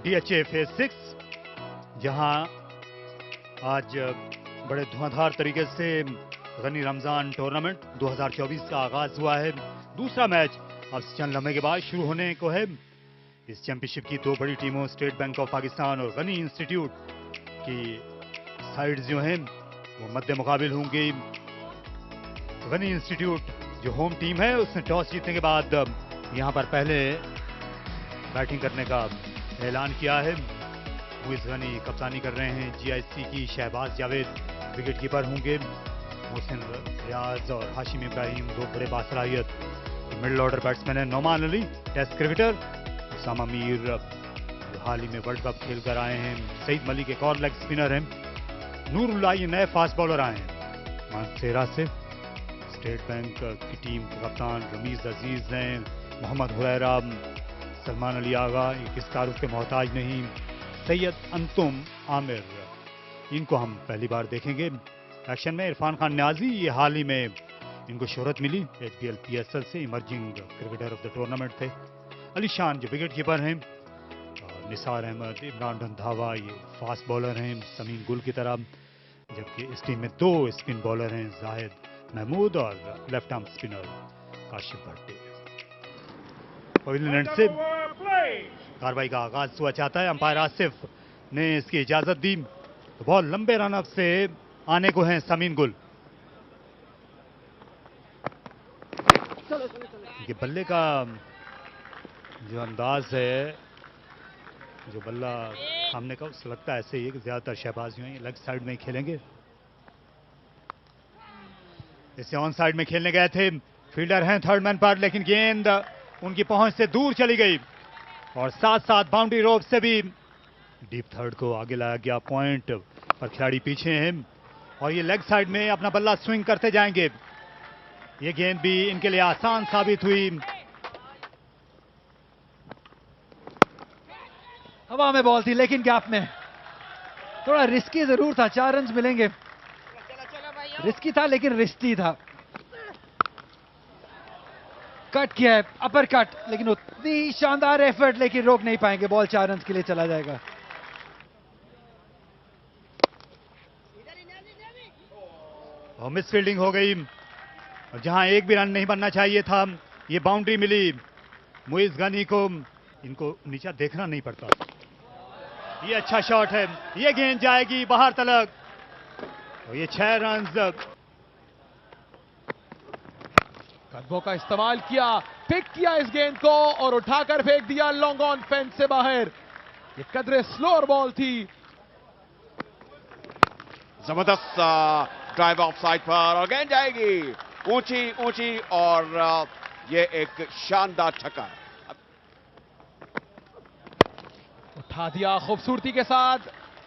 DHA phase 6, जहां आज बड़े धुआंधार तरीके से गनी रमजान टूर्नामेंट 2024 का आगाज हुआ है। दूसरा मैच अब चंद लम्हे के बाद शुरू होने को है। इस चैंपियनशिप की दो बड़ी टीमों स्टेट बैंक ऑफ पाकिस्तान और गनी इंस्टीट्यूट की साइड जो हैं वो मध्य मुकाबिल होंगी। गनी इंस्टीट्यूट जो होम टीम है उसने टॉस जीतने के बाद यहां पर पहले बैटिंग करने का ऐलान किया है। मुइज़ गनी कप्तानी कर रहे हैं। GIC की शहबाज जावेद विकेट कीपर होंगे। मोहसिन रियाज और हाशिम इब्राहिम दो बड़े बासलाहियत मिडिल ऑर्डर बैट्समैन है। नौमान अली टेस्ट क्रिकेटर, उसामा मीर जो हाल ही में वर्ल्ड कप खेल कर आए हैं। सईद मलिक एक और लेग स्पिनर हैं। नूरुल्लाह ये नए फास्ट बॉलर आए हैं मानसेरा से। स्टेट बैंक की टीम के कप्तान रमीज अजीज हैं। मोहम्मद हुरैरा, सलमान अली आगा किस तारुफ के मोहताज नहीं। सैयद अंतुम आमिर, इनको हम पहली बार देखेंगे एक्शन में। इरफान खान न्याजी, ये हाल ही में इनको शोहरत मिली HBL PSL से, emerging cricketer of the tournament थे। अली शान जो विकेट कीपर हैं। निसार अहमद, इमरान रंधावा ये फास्ट बॉलर हैं समीन गुल की तरह, जबकि इस टीम में दो स्पिन बॉलर हैं जाहिद महमूद और left arm spinner Kashif Bhatti. Pavilion and से कार्रवाई का आगाज हुआ चाहता है। अंपायर आसिफ ने इसकी इजाजत दी। तो बहुत लंबे रनअप से आने को हैं समीन गुल। ये बल्ले का जो अंदाज है, जो बल्ला सामने का, उससे लगता है ऐसे ही है कि ज्यादातर शहबाज जो हैं लेग साइड में ही खेलेंगे। इसे ऑन साइड में खेलने गए थे। फील्डर हैं थर्ड मैन पर, लेकिन गेंद उनकी पहुंच से दूर चली गई और साथ साथ बाउंड्री रोप से भी डीप थर्ड को आगे लाया गया। पॉइंट पर खिलाड़ी पीछे हैं और ये लेग साइड में अपना बल्ला स्विंग करते जाएंगे। ये गेंद भी इनके लिए आसान साबित हुई। हवा में बॉल थी लेकिन गैप में, थोड़ा रिस्की जरूर था। 4 रन मिलेंगे, रिस्की था लेकिन रिस्की था। कट किया है, अपर कट, लेकिन उतनी शानदार एफर्ट, लेकिन रोक नहीं पाएंगे। बॉल 4 रन के लिए चला जाएगा। और मिस फील्डिंग हो गई और जहां एक भी रन नहीं बनना चाहिए था, ये बाउंड्री मिली मुइज़ गनी को। इनको नीचे देखना नहीं पड़ता। ये अच्छा शॉट है, ये गेंद जाएगी बाहर तलक और ये 6 रन। कदमों का इस्तेमाल किया, पिक किया इस गेंद को और उठाकर फेंक दिया लॉन्ग ऑन फेंस से बाहर। ये कदरे स्लोअर बॉल थी। जबरदस्त ड्राइव ऑफ साइड पर और गेंद जाएगी ऊंची ऊंची और ये एक शानदार छक्का। उठा दिया खूबसूरती के साथ,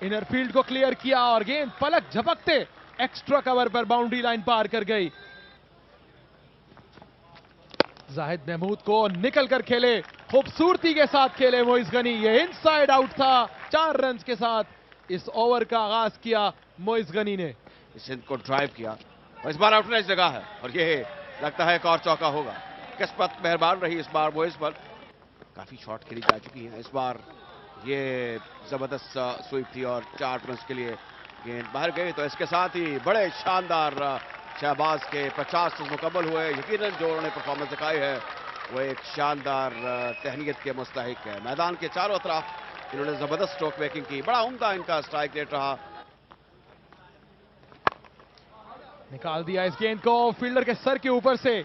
इनर फील्ड को क्लियर किया और गेंद पलक झपकते एक्स्ट्रा कवर पर बाउंड्री लाइन पार कर गई। जाहिद महमूद को निकल कर खेले, खूबसूरती के साथ खेले मुइज़ गनी। ये इनसाइड आउट था। 4 रन के साथ इस ओवर का आगाज किया मुइज़ गनी ने। इस को ड्राइव किया और इस बार आउटनेस जगह है और ये लगता है एक और चौका होगा। किस्मत मेहरबान रही इस बार मुइज़ पर। काफी शॉट खेली जा चुकी है, इस बार ये जबरदस्त स्वीप थी और 4 रन के लिए गेंद बाहर गई। तो इसके साथ ही बड़े शानदार शहबाज के 50 रन मुकम्मल हुए। यकीनन जो उन्होंने परफॉर्मेंस दिखाई है वो एक शानदार तहनीत के मुस्तहिक है। मैदान के चारों तरफ इन्होंने जबरदस्त स्ट्रोक मेकिंग की। बड़ा उम्दा इनका स्ट्राइक रेट रहा। निकाल दिया इस गेंद को फील्डर के सर के ऊपर से।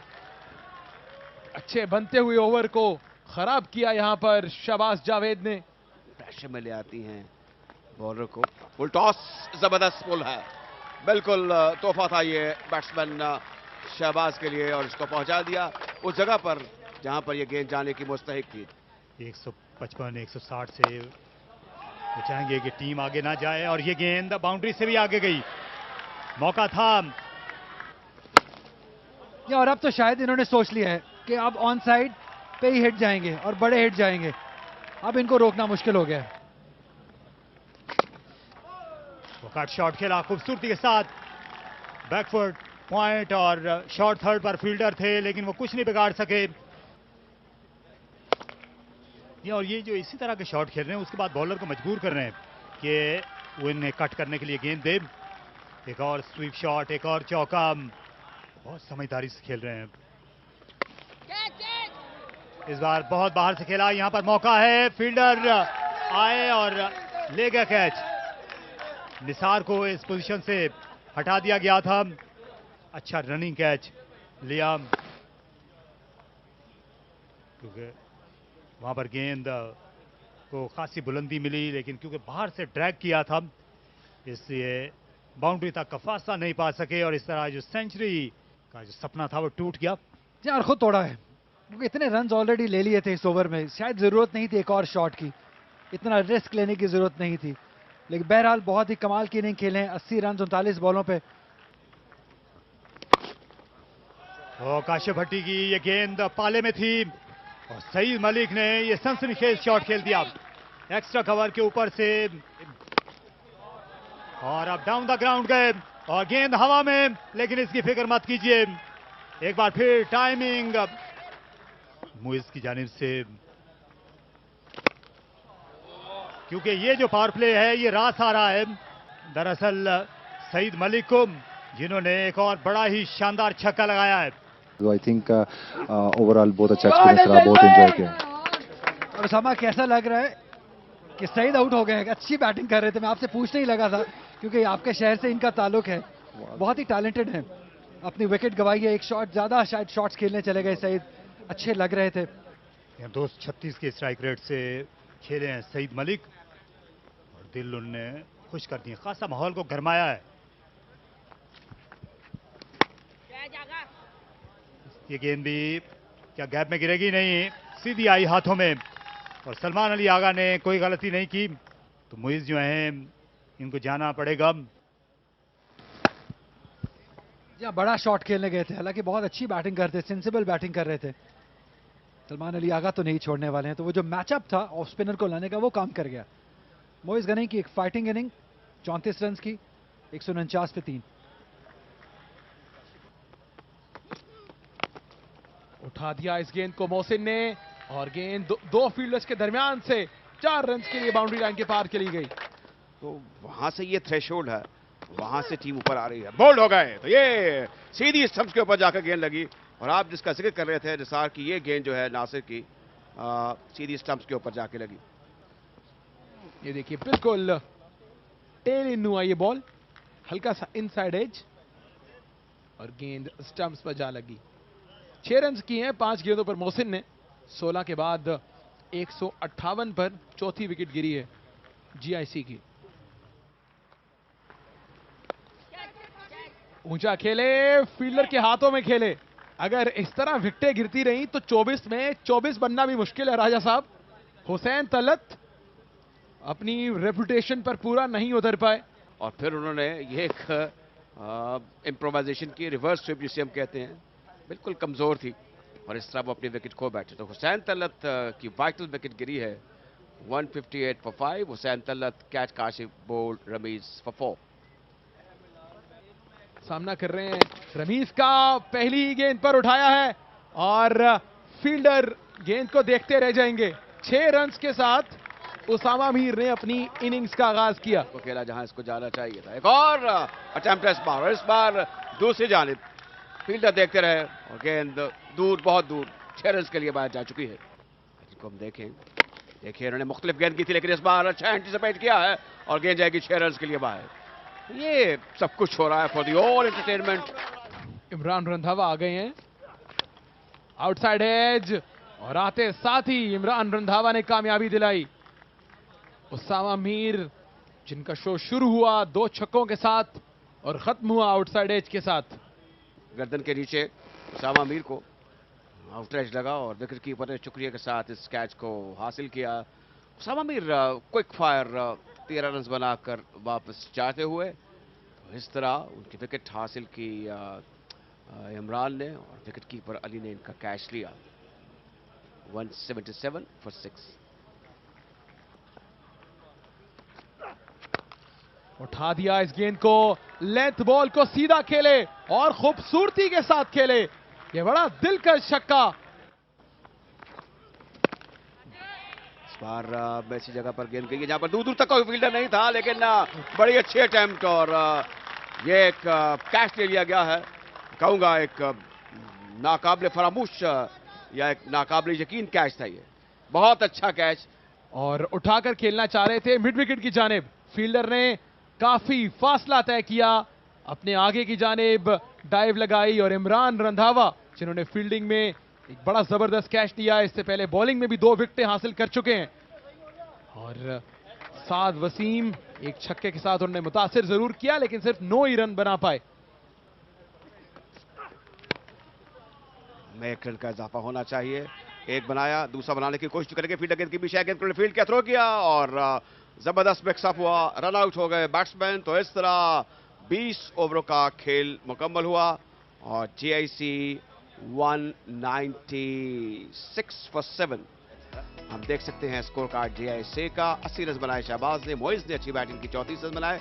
अच्छे बनते हुए ओवर को खराब किया यहां पर शहबाज जावेद ने। प्रेशर में ले आती हैं बॉलर को। फुल टॉस जबरदस्त पुल है, बिल्कुल तोहफा था ये बैट्समैन शहबाज के लिए और इसको पहुंचा दिया उस जगह पर जहां पर ये गेंद जाने की मुस्तहिक थी। 155 160 से वो चाहेंगे कि टीम आगे ना जाए और ये गेंद बाउंड्री से भी आगे गई। मौका था और अब तो शायद इन्होंने सोच लिया है कि अब ऑन साइड पे ही हिट जाएंगे और बड़े हिट जाएंगे। अब इनको रोकना मुश्किल हो गया है। वो कट शॉट खेला खूबसूरती के साथ, बैकफुट पॉइंट और शॉर्ट थर्ड पर फील्डर थे लेकिन वो कुछ नहीं बिगाड़ सके। और ये जो इसी तरह के शॉट खेल रहे हैं, उसके बाद बॉलर को मजबूर कर रहे हैं कि वो इन्हें कट करने के लिए गेंद दे। एक और स्वीप शॉट, एक और चौका, बहुत समझदारी से खेल रहे हैं। इस बार बहुत बाहर से खेला, यहां पर मौका है, फील्डर आए और ले गया कैच। निसार को इस पोजीशन से हटा दिया गया था। अच्छा रनिंग कैच लिया, क्योंकि वहां पर गेंद को खासी बुलंदी मिली, लेकिन क्योंकि बाहर से ड्रैग किया था इसलिए बाउंड्री तक का फासला नहीं पा सके, और इस तरह जो सेंचुरी का जो सपना था वो टूट गया। जी और खुद तोड़ा है, क्योंकि इतने रन ऑलरेडी ले लिए थे इस ओवर में, शायद जरूरत नहीं थी एक और शॉट की, इतना रिस्क लेने की जरूरत नहीं थी। लेकिन बहरहाल बहुत ही कमाल की इनिंग खेले हैं, 80 रन 39 बॉलों पे। काशिफ भट्टी की ये गेंद पाले में थी और सईद मलिक ने ये सनसनीखेज शॉट खेल दिया एक्स्ट्रा कवर के ऊपर से, और अब डाउन द ग्राउंड गए और गेंद हवा में, लेकिन इसकी फिक्र मत कीजिए। एक बार फिर टाइमिंग मुइज की जानिब से, क्योंकि ये जो पावर प्ले है ये रास आ रहा है दरअसल सईद मलिक को, जिन्होंने एक और बड़ा ही शानदार छक्का लगाया है। आई थिंक ओवरऑल बहुत अच्छा एक्सपीरियंस रहा, बहुत एंजॉय किया। और उसामा कैसा लग रहा है कि सईद आउट हो गए हैं? अच्छी बैटिंग कर रहे थे, मैं आपसे पूछने ही लगा था क्योंकि आपके शहर से इनका ताल्लुक है, बहुत ही टैलेंटेड है। अपनी विकेट गवाई है, एक शॉट ज्यादा शायद शॉट्स खेलने चले गए सईद, अच्छे लग रहे थे। 236 के स्ट्राइक रेट से खेले हैं सईद मलिक और दिल उनने खुश कर दिए, खासा माहौल को गरमाया है। ये गेंद भी क्या गैप में गिरेगी? नहीं, सीधी आई हाथों में, और सलमान अली आगा ने कोई गलती नहीं की, तो मुइज जो हैं इनको जाना पड़ेगा। या बड़ा शॉट खेलने गए थे, हालांकि बहुत अच्छी बैटिंग करते, सेंसिबल बैटिंग कर रहे थे। सलमान अली आगा तो नहीं छोड़ने वाले हैं, तो वो जो मैचअप था ऑफ स्पिनर को लाने का वो काम कर गया। मोइज गनी की एक फाइटिंग इनिंग, 34 रन की, 149 पे 3। उठा दिया इस गेंद को मोहसिन ने, और गेंद दो फील्डर्स के दरमियान से 4 रन के लिए बाउंड्री लाइन के पार चली गई। तो वहां से ये थ्रेशोल्ड है, वहां से टीम ऊपर आ रही है, बोल्ड हो गए, तो ये सीधी स्टंप्स के ऊपर जाकर गेंद लगी। और आप जिसका जिक्र कर रहे थे निसार की, ये गेंद जो है नासिर की सीधी स्टंप्स के ऊपर जाके लगी। ये देखिए बिल्कुल टेल इन हुआ ये बॉल, हल्का सा इनसाइड एज, और गेंद स्टंप्स पर जा लगी। 6 रन किए हैं 5 गेंदों पर मोहसिन ने, 16 के बाद 158 पर चौथी विकेट गिरी है जीआईसी की। ऊंचा खेले, फील्डर के हाथों में खेले, अगर इस तरह विकेटें गिरती रही तो 24 में 24 बनना भी मुश्किल है राजा साहब। हुसैन तलत अपनी रेपुटेशन पर पूरा नहीं उतर पाए, और फिर उन्होंने ये एक इम्प्रोवाइजेशन की, रिवर्स स्वीप जिसे हम कहते हैं, बिल्कुल कमजोर थी, और इस तरह वो अपनी विकेट खो बैठे। तो हुसैन तलत की वाइटल विकेट गिरी है, 158 for 5। Hussain Talat catch, Kashif bowled, Rameez for 4। सामना कर रहे हैं रमीज का, पहली गेंद पर उठाया है और फील्डर गेंद को देखते रह जाएंगे। 6 रन के साथ उसामा मीर ने अपनी इनिंग्स का आगाज किया। तो खेला जहां इसको जाना चाहिए था। एक और अटेम्प्ट है इस बार दूसरी जानिब, फील्डर देखते रहे और गेंद दूर, बहुत दूर, 6 रन के लिए बाहर जा चुकी है। इसको हम देखिए इन्होंने मुख्तलिफ गेंद की थी, लेकिन इस बार अच्छा एंटीसिपेट किया है और गेंद जाएगी 6 रन के लिए बाहर। ये सब कुछ हो रहा है for the all entertainment. Imran Randhawa आ गए हैं आउटसाइड एज, और आते साथ ही इमरान रंधावा ने कामयाबी दिलाई उसामा मीर, जिनका शो शुरू हुआ 2 छक्कों के साथ और खत्म हुआ आउटसाइड एज के साथ। गर्दन के नीचे उसामा मीर को आउटरेज लगा और विकेट कीपर ने शुक्रिया के साथ इस कैच को हासिल किया। Usama Mir quick fire 13 run बनाकर वापस जाते हुए, तो इस तरह उनकी विकेट हासिल की इमरान ने, और विकेट कीपर अली ने इनका कैच लिया। 177 फॉर 6। उठा दिया इस गेंद को, लेंथ बॉल को सीधा खेले और खूबसूरती के साथ खेले, ये बड़ा दिलकश छक्का। बार ऐसी जगह पर गेंद गई जहां पर दूर दूर तक कोई फील्डर नहीं था, लेकिन बड़ी अच्छी अटेम्प्ट और ये एक कैच ले लिया गया है। कहूंगा एक नाकाबिले फरामोश या एक नाकाबिले यकीन कैच था ये, बहुत अच्छा कैच। और उठाकर खेलना चाह रहे थे मिड विकेट की जानिब, फील्डर ने काफी फासला तय किया, अपने आगे की जानिब डाइव लगाई और इमरान रंधावा जिन्होंने फील्डिंग में एक बड़ा जबरदस्त कैच दिया, इससे पहले बॉलिंग में भी 2 विकेटें हासिल कर चुके हैं। और साद वसीम एक छक्के के साथ उन्होंने मुतासिर जरूर किया, लेकिन सिर्फ 9 ही रन बना पाए। में 1 रन का इजाफा होना चाहिए। एक बनाया, दूसरा बनाने की कोशिश करेंगे, फील्डर गेंद की भी गेंद को फील्ड के थ्रो किया और जबरदस्त मिक्सअप हुआ, रन आउट हो गए बैट्समैन। तो इस तरह 20 ओवरों का खेल मुकम्मल हुआ और जीआईसी 196 फॉर 7। हम देख सकते हैं स्कोर कार्ड जीआईसी का। 80 रन बनाए शहबाज ने, मोइज ने अच्छी बैटिंग की 34 रन बनाए,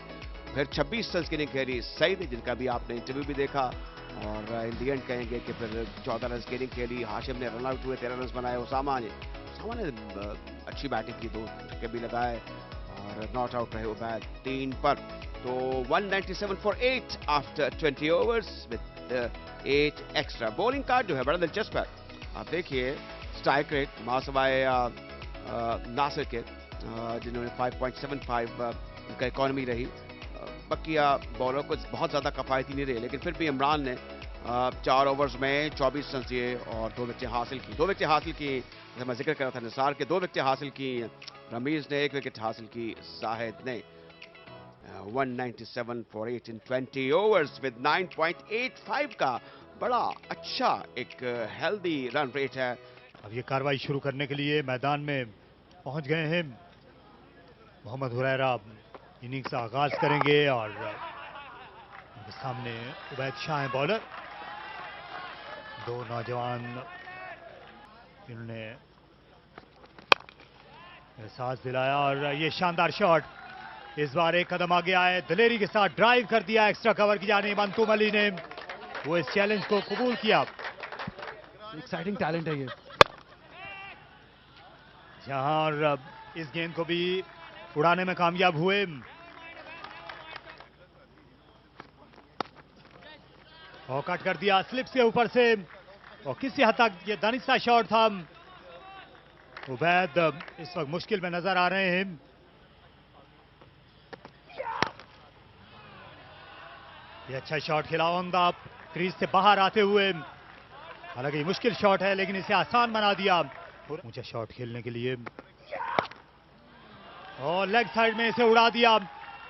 फिर 26 रन की इनिंग खेली सईद ने, जिनका भी आपने इंटरव्यू भी देखा। और इन दी एंड कहेंगे कि फिर 14 रन की इनिंग खेली, हाशिम ने रन आउट हुए, 13 रन बनाए। उसामा ने अच्छी बैटिंग की, 2 छक्के भी लगाए और नॉट आउट रहे उबैद 3 पर। तो 197 for 8 after 20 overs with 8 extra. Bowling card जो है बड़ा दिलचस्प है। आप देखिए स्ट्राइक रेट मासवाए नासिर के, जिन्होंने 5.75 उनका इकॉनमी रही। बकिया बॉलर को बहुत ज्यादा कफायती नहीं रही, लेकिन फिर भी इमरान ने 4 ओवर्स में 24 रन दिए और 2 विकेटें हासिल की। 2 विकेटें हासिल की, जैसे मैं जिक्र कर रहा था निसार के, 2 विकेटें हासिल की रमीज ने, 1 विकेट हासिल की जाहिद ने। 197 फॉर 8 इन 20 ओवर्स विद 9.85 का बड़ा अच्छा एक हेल्दी रन रेट है। अब ये कार्रवाई शुरू करने के लिए मैदान में पहुंच गए हैं। मोहम्मद हुरैरा इनिंग्स का आगाज करेंगे और उनके सामने उबैद शाह हैं बॉलर। 2 नौजवान इन्होंने एहसास दिलाया और ये शानदार शॉट इस बार एक कदम आगे आए, दिलेरी के साथ ड्राइव कर दिया एक्स्ट्रा कवर की जानिब। अंतुम अली ने वो इस चैलेंज को कबूल किया। एक्साइटिंग टैलेंट है ये। जहां और इस गेंद को भी उड़ाने में कामयाब हुए। और कट कर दिया स्लिप से ऊपर से और किसी हद तक ये दानिस्ता शॉट था। उबैद इस वक्त मुश्किल में नजर आ रहे हैं। ये अच्छा शॉट खेला ऑन द क्रीज से बाहर आते हुए, हालांकि मुश्किल शॉट है लेकिन इसे आसान बना दिया। ऊंचा शॉट खेलने के लिए और लेग साइड में इसे उड़ा दिया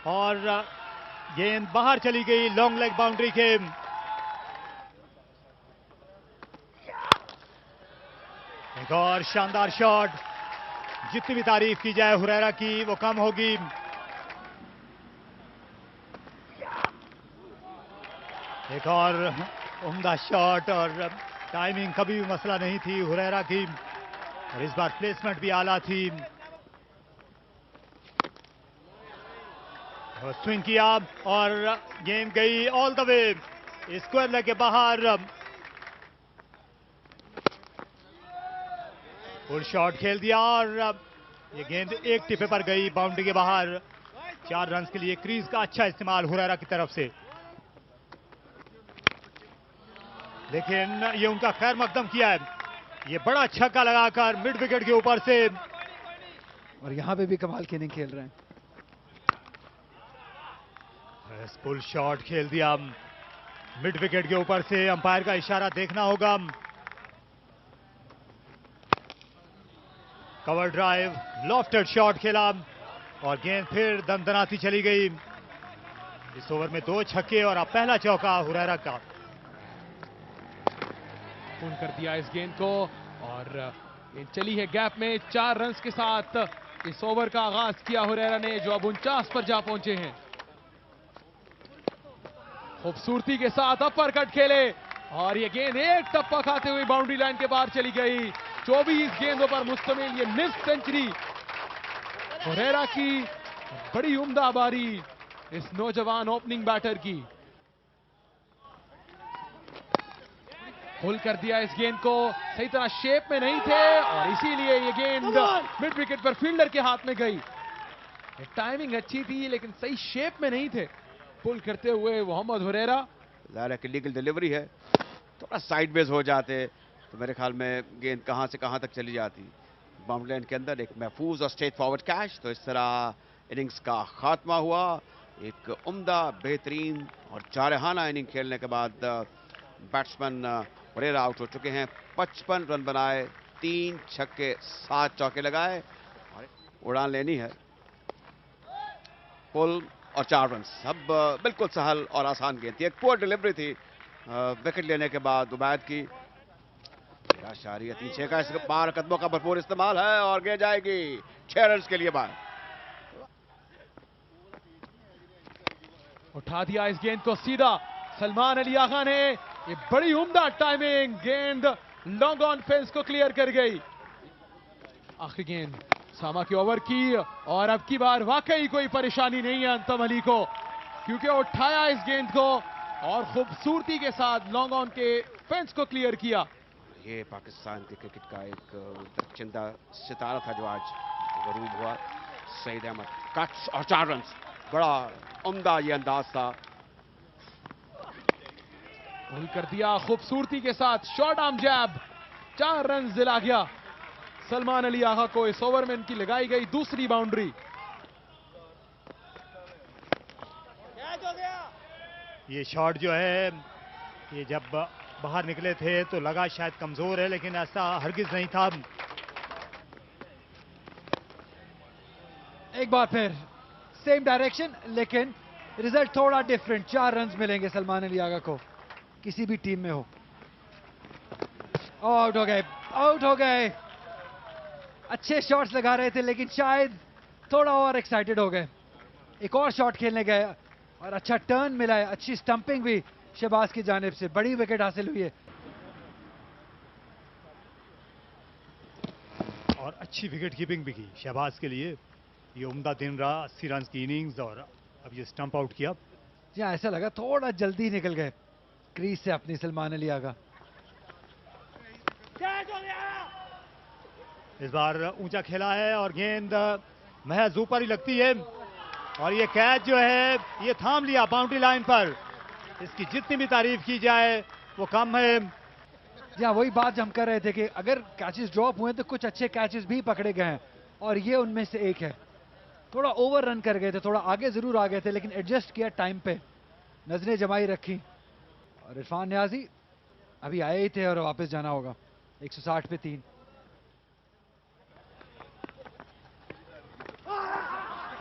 और गेंद बाहर चली गई लॉन्ग लेग बाउंड्री के। एक और शानदार शॉट, जितनी भी तारीफ की जाए हुरैरा की वो कम होगी। एक और उम्दा शॉट और टाइमिंग कभी भी मसला नहीं थी हुरैरा की और इस बार प्लेसमेंट भी आला थी। स्विंग किया और गेंद गई all the way square leg के बाहर। फुल शॉट खेल दिया और ये गेंद एक टिपे पर गई बाउंड्री के बाहर। 4 रन के लिए क्रीज का अच्छा इस्तेमाल हुरैरा की तरफ से, लेकिन ये उनका खैर मकदम किया है। ये बड़ा छक्का लगाकर मिड विकेट के ऊपर से, और यहां पे भी कमाल की इनिंग खेल रहे हैं। फुल शॉट खेल दिया मिड विकेट के ऊपर से। अंपायर का इशारा देखना होगा। कवर ड्राइव, लॉफ्टेड शॉट खेला और गेंद फिर दंदनाती चली गई। इस ओवर में 2 छक्के और अब पहला चौका हुरैरा का। पूर्ण कर दिया इस गेंद को और गेंद चली है गैप में। 4 रन के साथ इस ओवर का आगाज किया हुरैरा ने, जो अब 49 पर जा पहुंचे हैं। खूबसूरती के साथ अपर कट खेले और ये गेंद एक टप्पा खाते हुए बाउंड्री लाइन के बाहर चली गई। 24 गेंदों पर मुश्तमिल ये निफ्ट सेंचुरी हुरैरा की, बड़ी उम्दा बारी इस नौजवान ओपनिंग बैटर की। होल्ड कर दिया इस गेंद को, सही तरह शेप में नहीं थे और इसीलिए ये गेंद मिड विकेट पर फील्डर के हाथ में गई। टाइमिंग अच्छी थी लेकिन सही शेप में नहीं थे। पुल करते हुए मोहम्मद हुरैरा। ज़ाहिर है कि लीगल डिलीवरी है, थोड़ा साइडवेज हो जाते तो मेरे ख्याल में गेंद कहां से कहां तक चली जाती। बाउंड्री लाइन के अंदर एक महफूज और स्ट्रेट फॉरवर्ड कैच। तो इस तरह इनिंग्स का खात्मा हुआ। एक उम्दा, बेहतरीन और जारहाना इनिंग खेलने के बाद बैट्समैन हुरैरा आउट हो चुके हैं। 55 रन बनाए, 3 छक्के 7 चौके लगाए, उड़ान लेनी है। पुल और 4 रन। अब बिल्कुल सहल और आसान गेंद थी, एक पुअर डिलीवरी थी विकेट लेने के बाद उबैद की। 3-6 का इस बार कदमों का भरपूर इस्तेमाल है और गेंद जाएगी 6 रन के लिए बाहर। उठा दिया इस गेंद को सीधा सलमान अली आगा ने। ये बड़ी उम्दा टाइमिंग, गेंद लॉन्ग ऑन फेंस को क्लियर कर गई। आखिरी गेंद सामा के ओवर की और अब की बार वाकई कोई परेशानी नहीं है अंतम अली को, क्योंकि उठाया इस गेंद को और खूबसूरती के साथ लॉन्ग ऑन के फेंस को क्लियर किया। ये पाकिस्तान के क्रिकेट का एक दरचिंदा सितारा था जो आज गरूब हुआ। सईद अहमद कट्स और 4 रन। बड़ा उम्दा ये अंदाज था। पुल कर दिया खूबसूरती के साथ, शॉर्ट आर्म जैब, 4 रन दिला गया सलमान अली आगा को। इस ओवर में इनकी लगाई गई दूसरी बाउंड्री। ये शॉट जो है, ये जब बाहर निकले थे तो लगा शायद कमजोर है, लेकिन ऐसा हरगिज नहीं था। एक बार फिर सेम डायरेक्शन, लेकिन रिजल्ट थोड़ा डिफरेंट। 4 रन मिलेंगे सलमान अली आगा को, किसी भी टीम में हो। आउट हो गए, आउट हो गए। अच्छे शॉट्स लगा रहे थे लेकिन शायद थोड़ा और एक्साइटेड हो गए। एक और शॉट खेलने गए और अच्छा टर्न मिला है, अच्छी स्टंपिंग भी शहबाज की जानिब से, बड़ी विकेट हासिल हुई है। और अच्छी विकेट कीपिंग भी की शहबाज के लिए। ये उम्दा दिन रहा, 80 रन की इनिंग्स और अब ये स्टंप आउट किया। जी हाँ, ऐसा लगा थोड़ा जल्दी निकल गए क्रीज से अपनी सलमान अली आगा। इस बार ऊंचा खेला है और गेंद महज ऊपर ही लगती है और ये कैच जो है ये थाम लिया बाउंड्री लाइन पर। इसकी जितनी भी तारीफ की जाए वो कम है। जी हाँ, वही बात हम कर रहे थे कि अगर कैचेस ड्रॉप हुए तो कुछ अच्छे कैचेस भी पकड़े गए हैं और ये उनमें से एक है। थोड़ा ओवर रन कर गए थे, थोड़ा आगे जरूर आ गए थे, लेकिन एडजस्ट किया टाइम पे, नजरें जमाई रखी। और इरफान नियाजी अभी आए ही थे और वापस जाना होगा। 160 पे 3।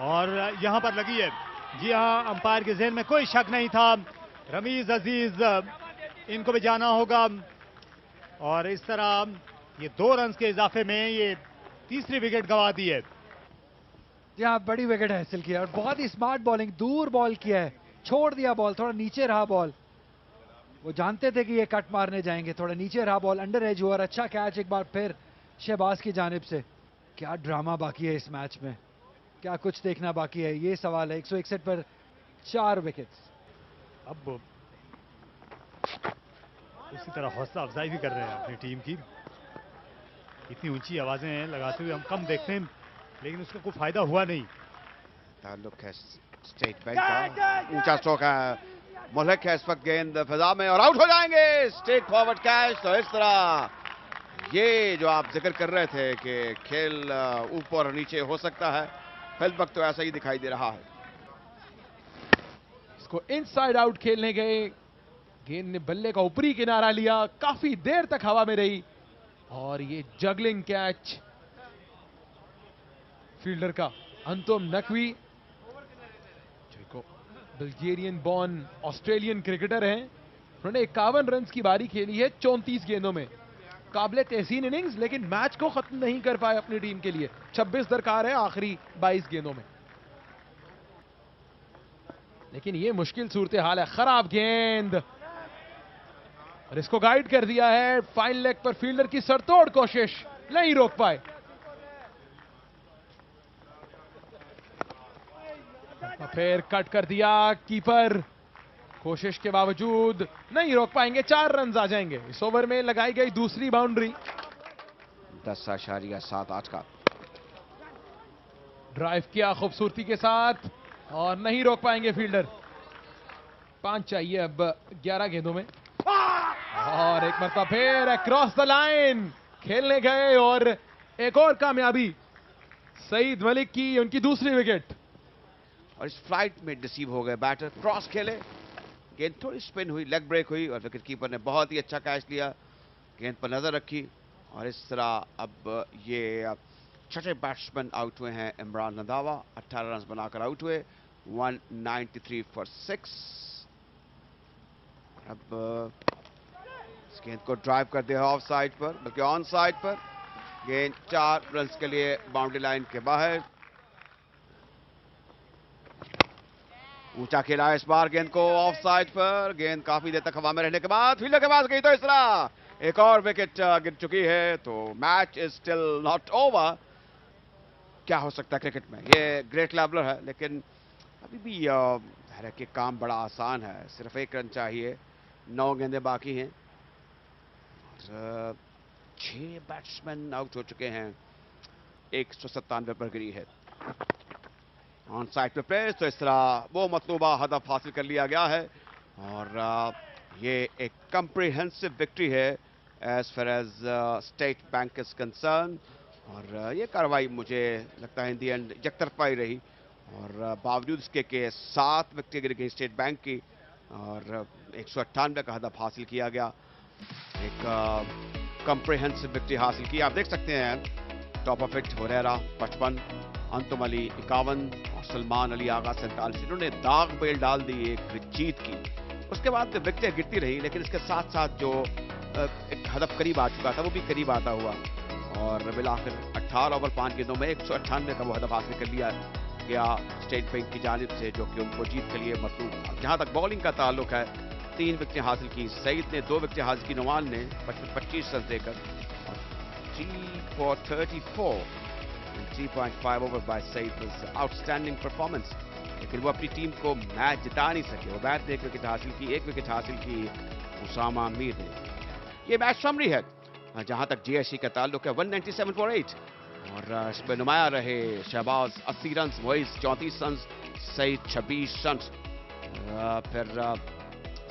और यहां पर लगी है। जी हां, अंपायर के ज़हन में कोई शक नहीं था। रमीज अजीज इनको भी जाना होगा और इस तरह ये 2 रन के इजाफे में ये तीसरी विकेट गंवा दी है। यहाँ बड़ी विकेट हासिल किया और बहुत ही स्मार्ट बॉलिंग, दूर बॉल किया है, छोड़ दिया बॉल, थोड़ा नीचे रहा बॉल। वो जानते थे कि ये कट मारने जाएंगे, थोड़ा नीचे रहा बॉल, अंडर एज हुआ। अच्छा कैच एक बार फिर शहबाज की जानिब से। क्या ड्रामा बाकी है इस मैच में, क्या कुछ देखना बाकी है, ये सवाल है। 161 पर 4 विकेट्स। अब उसी तरह हौसला अफजाई भी कर रहे हैं अपनी टीम की। इतनी ऊंची आवाजें लगाते हुए हम कम देखते हैं, लेकिन उसका कोई फायदा हुआ नहीं। ताल्लुक है स्टेट बैंक का। ऊंचा स्ट्रोक है, मुल्क है इस वक्त गेंद फिजा में और आउट हो जाएंगे। Straight forward catch. तो इस तरह ये जो आप जिक्र कर रहे थे कि खेल ऊपर और नीचे हो सकता है, फिल वक्त तो ऐसा ही दिखाई दे रहा है। इसको इनसाइड आउट खेलने गए, गेंद ने बल्ले का ऊपरी किनारा लिया, काफी देर तक हवा में रही और ये जगलिंग कैच फील्डर का अंतुम नकवी, जो बल्गेरियन बॉर्न ऑस्ट्रेलियन क्रिकेटर हैं। उन्होंने 51 रन की बारी खेली है 34 गेंदों में। काबिले तहसीन इनिंग्स, लेकिन मैच को खत्म नहीं कर पाए अपनी टीम के लिए। 26 दरकार है आखिरी 22 गेंदों में, लेकिन ये मुश्किल सूरत हाल है। खराब गेंद और इसको गाइड कर दिया है। फाइन लेग पर फील्डर की सरतोड़ कोशिश, नहीं रोक पाए। फिर कट कर दिया कीपर, कोशिश के बावजूद नहीं रोक पाएंगे, 4 रन आ जाएंगे। इस ओवर में लगाई गई दूसरी बाउंड्री। 10.78 का ड्राइव किया खूबसूरती के साथ और नहीं रोक पाएंगे फील्डर। 5 चाहिए अब 11 गेंदों में। और एक मरतबा फिर अक्रॉस द लाइन खेलने गए और एक और कामयाबी सईद मलिक की, उनकी दूसरी विकेट। और इस फ्लाइट में डिसीव हो गए बैटर, क्रॉस खेले, गेंद थोड़ी स्पिन हुई, लेग ब्रेक हुई और विकेट कीपर ने बहुत ही अच्छा कैच लिया, गेंद पर नजर रखी और इस तरह अब ये छठे बैट्समैन आउट हुए हैं। इमरान रंधावा 18 रन बनाकर आउट हुए, 193 फॉर 6। अब इस गेंद को ड्राइव कर दिया ऑफ साइड पर, बल्कि ऑन साइड पर। गेंद 4 रन के लिए बाउंड्री लाइन के बाहर। ऊंचा खेला इस बार गेंद को ऑफ साइड पर, गेंद काफी देर तक हवा में रहने के बाद फील्डर के पास गई तो इस तरह एक और विकेट गिर चुकी है। तो match is still not over. क्या हो सकता है क्रिकेट में, ये ग्रेट लेवलर है लेकिन अभी भी हालांकि काम बड़ा आसान है, सिर्फ 1 रन चाहिए, 9 गेंदें बाकी हैं। 6 बैट्समैन आउट हो चुके हैं, 197 पर गिरी है। ऑन साइड पे प्रेस, तो इस तरह वो मतलूबा हदफ हासिल कर लिया गया है और ये एक कंप्रिहेंसिव विक्ट्री है as far as State Bank is concerned. और ये कार्रवाई मुझे लगता है इन दी एंड एकतरफा ही रही और बावजूद इसके के 7 विकेटें गिर गई स्टेट बैंक की और 198 का हदफ हासिल किया गया। एक कंप्रिहेंसिव विक्ट्री हासिल की। आप देख सकते हैं top of it Huraira 55, Antum Ali 51 और सलमान अली आगा 47। इन्होंने दाग बेल डाल दी एक जीत की। उसके बाद विकेटें गिरती रही लेकिन इसके साथ साथ जो एक हदफ करीब आ चुका था वो भी करीब आता हुआ और मिलाकर 18 ओवर 5 गेंदों में 198 का वो हदफ हासिल कर लिया गया स्टेट बैंक की जानिब से, जो कि उनको जीत के लिए मतलूब था। जहां तक बॉलिंग का ताल्लुक है, 3 विकेटें हासिल की सईद ने, 2 विकेटें हासिल की नोमान ने 25 रन देकर। 3 for 34 3.5 over by Saeed was outstanding performance. लेकिन वो अपनी टीम को मैच जिता नहीं सके। वो बैट ने 1 विकेट हासिल की, 1 विकेट हासिल की उसामा मीर ने। ये मैच समरी है जहां तक जीएससी का ताल्लुक है, 197 for 8 और इसमें नुमाया रहे Shahbaz 80 run, Moiz 34 run, Saeed 26 run. फिर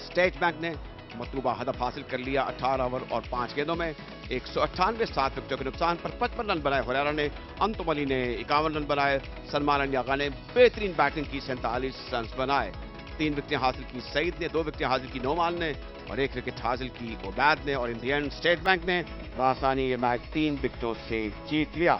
स्टेट बैंक ने मतलूबा हदफ हासिल कर लिया 18 ओवर और 5 गेंदों में 198, 7 विकेटों के नुकसान पर 55 रन बनाए हुरैरा ने, अंतुम अली ने 51 रन बनाए, सलमान अली आगा ने बेहतरीन बैटिंग की, 47 रन बनाए। 3 विकेटें हासिल की सईद ने, 2 विकेटें हासिल की नोमान ने और 1 विकेट हासिल की उबैद ने और इन दी एंड स्टेट बैंक ने बआसानी ये मैच 3 विकेटों से जीत लिया।